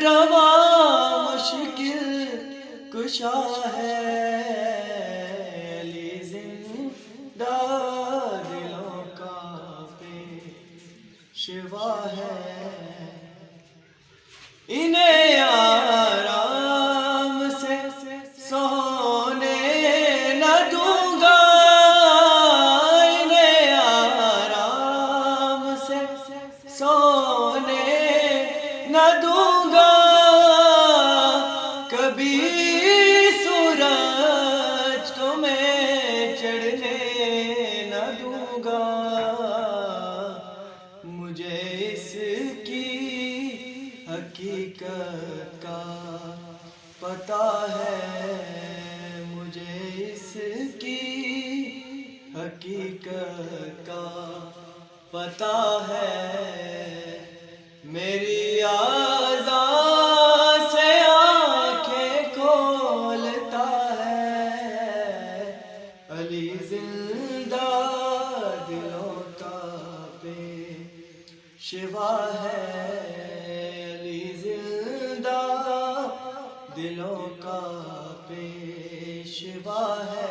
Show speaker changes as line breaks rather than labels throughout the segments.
رواں مشکل کشا ہے، علی زندہ دلوں کا پیشوا ہے، انہیں آرام سے سونے نہ دوں گا، انہیں آرام سے سونے نہ دوں گا، کبھی سورج کو میں چڑھنے نہ دوں گا، مجھے اس کی حقیقت کا پتہ ہے، مجھے اس کی حقیقت کا پتہ ہے، میری آزاں سے آنکھیں کھولتا ہے، علی زندہ دلوں کا پیشوا ہے، علی زندہ دلوں کا پیشوا ہے،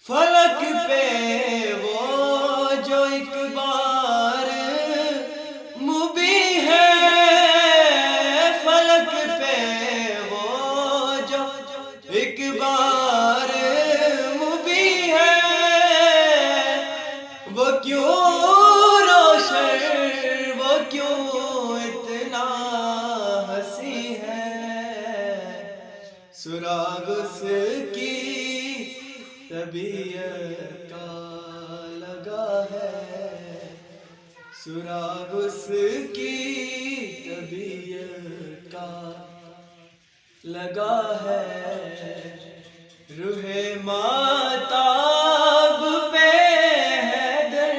فلک پہ وہ جو ایک بار مبی ہے، فلک پہ وہ جو ایک بار مبی ہے، وہ کیوں روشن، وہ کیوں اتنا ہنسی ہے، سراغ اس کی طبیعت کا لگا ہے، سراغ اس کی طبیعت کا لگا ہے، روح ماتاب پہ حیدر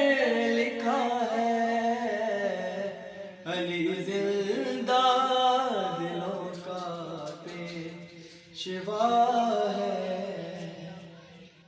لکھا ہے، علی زندہ دلوں کا پیشوا ہے۔